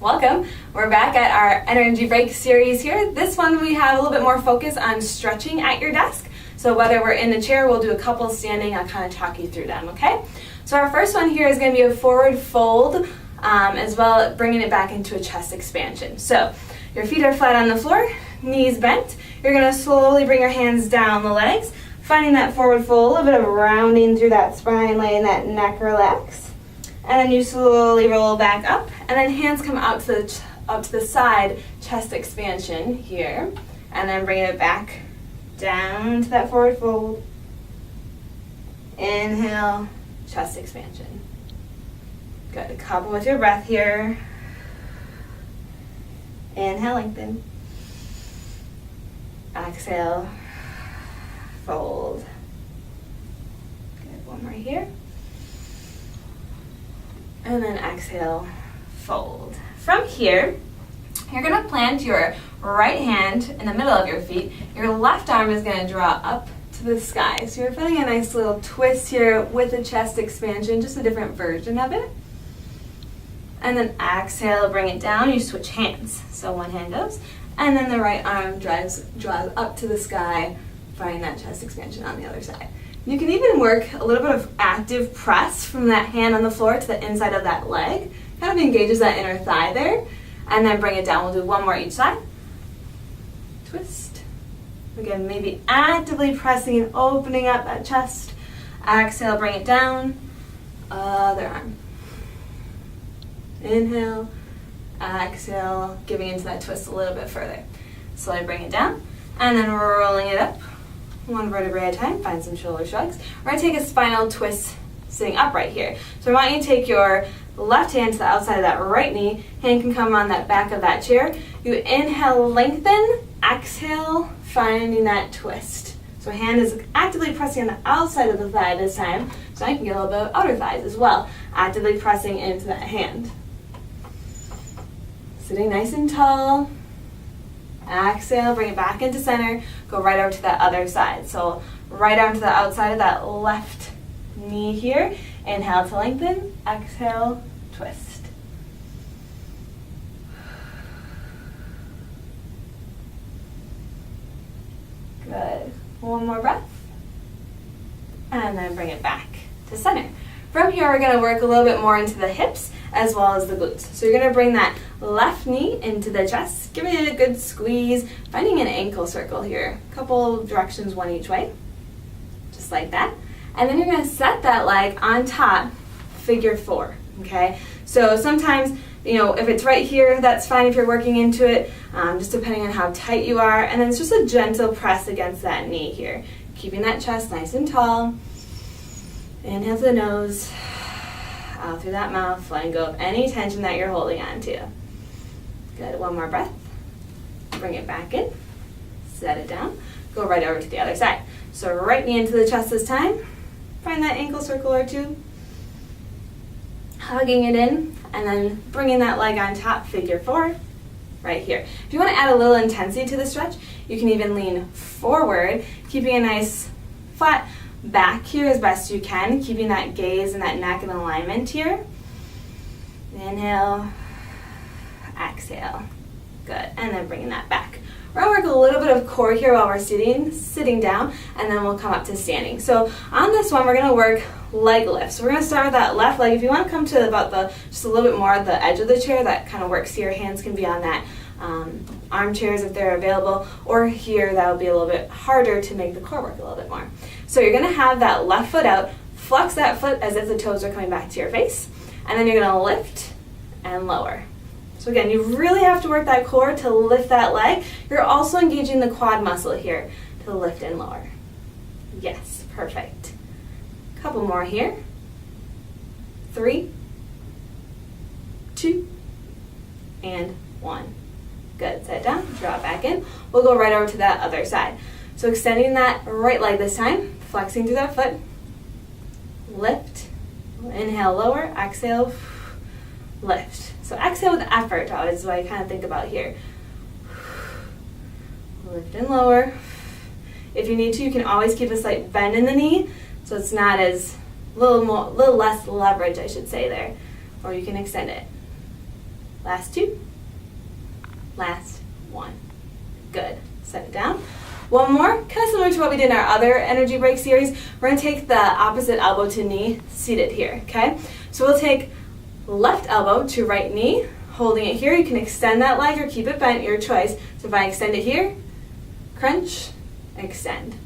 Welcome. We're back at our energy break series here. This one we have a little bit more focus on stretching at your desk. So whether we're in a chair, we'll do a couple standing. I'll kind of talk you through them, okay? So our first one here is going to be a forward fold, as well as bringing it back into a chest expansion. So your feet are flat on the floor, knees bent. You're going to slowly bring your hands down the legs, finding that forward fold, a bit of rounding through that spine, letting that neck relax. And then you slowly roll back up, and then hands come out to the side, chest expansion here, and then bring it back down to that forward fold. Inhale, chest expansion. Good. A couple with your breath here. Inhale, lengthen. Exhale, fold. Good. One more here. And then exhale, fold. From here, you're going to plant your right hand in the middle of your feet. Your left arm is going to draw up to the sky. So you're feeling a nice little twist here with a chest expansion, just a different version of it. And then exhale, bring it down. You switch hands. So one hand goes, and then the right arm draws up to the sky, finding that chest expansion on the other side. You can even work a little bit of active press from that hand on the floor to the inside of that leg. Kind of engages that inner thigh there. And then bring it down. We'll do one more each side. Twist. Again, maybe actively pressing and opening up that chest. Exhale, bring it down. Other arm. Inhale. Exhale, giving into that twist a little bit further. Slowly bring it down. And then rolling it up. One vertebrae at a time. Find some shoulder shrugs. We're going to take a spinal twist sitting upright here. So I want you to take your left hand to the outside of that right knee. Hand can come on that back of that chair. You inhale, lengthen. Exhale, finding that twist. So hand is actively pressing on the outside of the thigh this time. So I can get a little bit of outer thighs as well. Actively pressing into that hand. Sitting nice and tall. Exhale, bring it back into center. Go right over to that other side. So right arm to the outside of that left knee here. Inhale to lengthen. Exhale, twist. Good. One more breath. And then bring it back to center. From here, we're going to work a little bit more into the hips as well as the glutes. So you're going to bring that left knee into the chest, giving it a good squeeze, finding an ankle circle here. A couple directions, one each way. Just like that. And then you're going to set that leg on top, figure four, okay? So sometimes, if it's right here, that's fine if you're working into it, just depending on how tight you are. And then it's just a gentle press against that knee here. Keeping that chest nice and tall. Inhale through the nose, out through that mouth, letting go of any tension that you're holding on to. Good, one more breath. Bring it back in, set it down, go right over to the other side. So right knee into the chest this time. Find that ankle circle or two. Hugging it in, and then bringing that leg on top, figure four, right here. If you want to add a little intensity to the stretch, you can even lean forward, keeping a nice flat back here as best you can, keeping that gaze and that neck in alignment here. Inhale, exhale. Good, and then bringing that back. We're going to work a little bit of core here while we're sitting down, and then we'll come up to standing. So on this one, we're going to work leg lifts. So we're going to start with that left leg. If you want to come to about just a little bit more at the edge of the chair, that kind of works here. Hands can be on that armchairs if they're available, or here that'll be a little bit harder to make the core work a little bit more. So you're going to have that left foot out, flex that foot as if the toes are coming back to your face, and then you're going to lift and lower. So again, you really have to work that core to lift that leg. You're also engaging the quad muscle here to lift and lower. Yes, perfect. Couple more here. 3, 2, and 1. Good, set down, draw it back in. We'll go right over to that other side. So extending that right leg this time, flexing through that foot. Lift, inhale, lower, exhale, lift. So exhale with effort is what I kind of think about here. Lift and lower. If you need to, you can always keep a slight bend in the knee, so it's not as little less leverage, I should say there, or you can extend it. Last 2. Last 1. Good. Set it down. One more, kind of similar to what we did in our other energy break series. We're going to take the opposite elbow to knee, seated here, okay? So we'll take left elbow to right knee, holding it here. You can extend that leg or keep it bent, your choice. So if I extend it here, crunch, extend.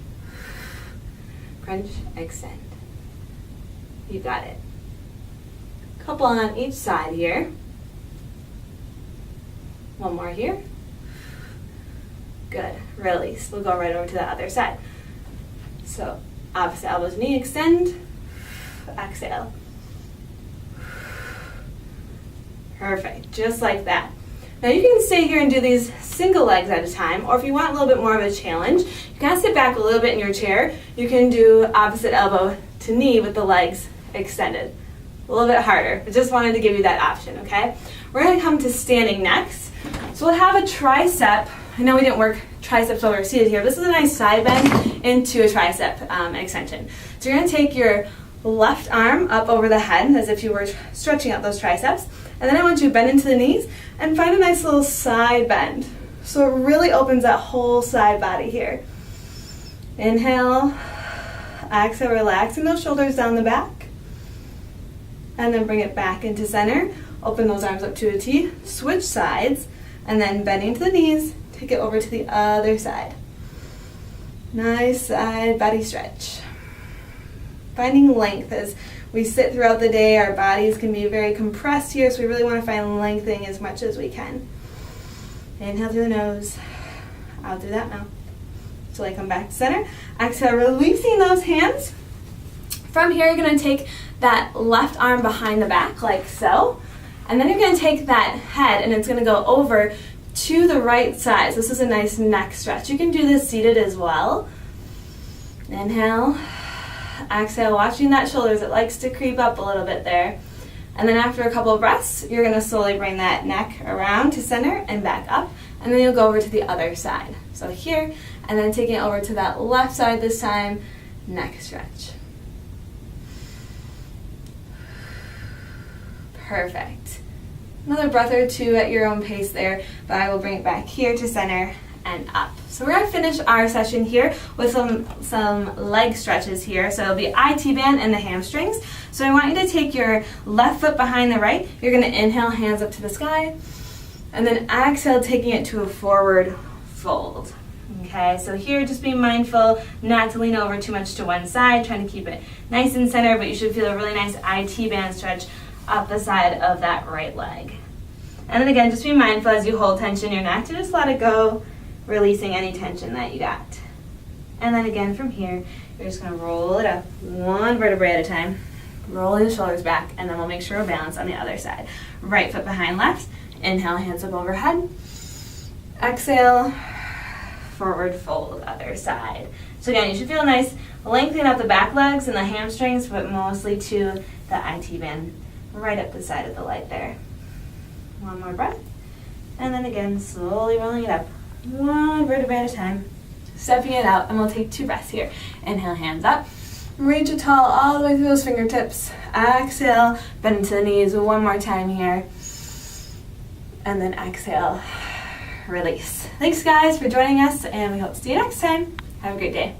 Crunch, extend. You got it. Couple on each side here. One more here. Good. Release. We'll go right over to the other side. So opposite elbow to knee, extend, exhale. Perfect. Just like that. Now you can stay here and do these single legs at a time, or if you want a little bit more of a challenge, you can sit back a little bit in your chair. You can do opposite elbow to knee with the legs extended. A little bit harder, but just wanted to give you that option, okay? We're going to come to standing next. So we'll have a tricep. I know we didn't work triceps while we're seated here. This is a nice side bend into a tricep extension. So you're going to take your left arm up over the head as if you were stretching out those triceps. And then I want you to bend into the knees and find a nice little side bend. So it really opens that whole side body here. Inhale, exhale, relaxing those shoulders down the back. And then bring it back into center. Open those arms up to a T. Switch sides. And then bending to the knees. Take it over to the other side. Nice side body stretch. Finding length as we sit throughout the day. Our bodies can be very compressed here, so we really want to find lengthening as much as we can. Inhale through the nose, out through that mouth. So I come back to center. Exhale, releasing those hands. From here, you're going to take that left arm behind the back like so. And then you're going to take that head and it's going to go over to the right side. So this is a nice neck stretch. You can do this seated as well. Inhale. Exhale, watching that shoulder as it likes to creep up a little bit there. And then after a couple of breaths, you're going to slowly bring that neck around to center and back up. And then you'll go over to the other side. So here, and then taking it over to that left side this time, neck stretch. Perfect. Another breath or two at your own pace there, but I will bring it back here to center and up. So we're going to finish our session here with some leg stretches here. So it'll be IT band and the hamstrings. So I want you to take your left foot behind the right. You're going to inhale, hands up to the sky, and then exhale, taking it to a forward fold. Okay, so here just be mindful not to lean over too much to one side, trying to keep it nice and center, but you should feel a really nice IT band stretch up the side of that right leg. And then again, just be mindful as you hold tension in your neck to just let it go, releasing any tension that you got. And then again from here, you're just going to roll it up one vertebrae at a time, rolling the shoulders back, and then we'll make sure we're balanced on the other side. Right foot behind left, inhale, hands up overhead, exhale, forward fold, other side. So again, you should feel nice lengthening up the back legs and the hamstrings, but mostly to the IT band right up the side of the leg there. One more breath. And then again, slowly rolling it up. One vertebrae at a time. Stepping it out, and we'll take 2 breaths here. Inhale, hands up. Reach it tall all the way through those fingertips. Exhale, bend into the knees one more time here. And then exhale, release. Thanks guys for joining us, and we hope to see you next time. Have a great day.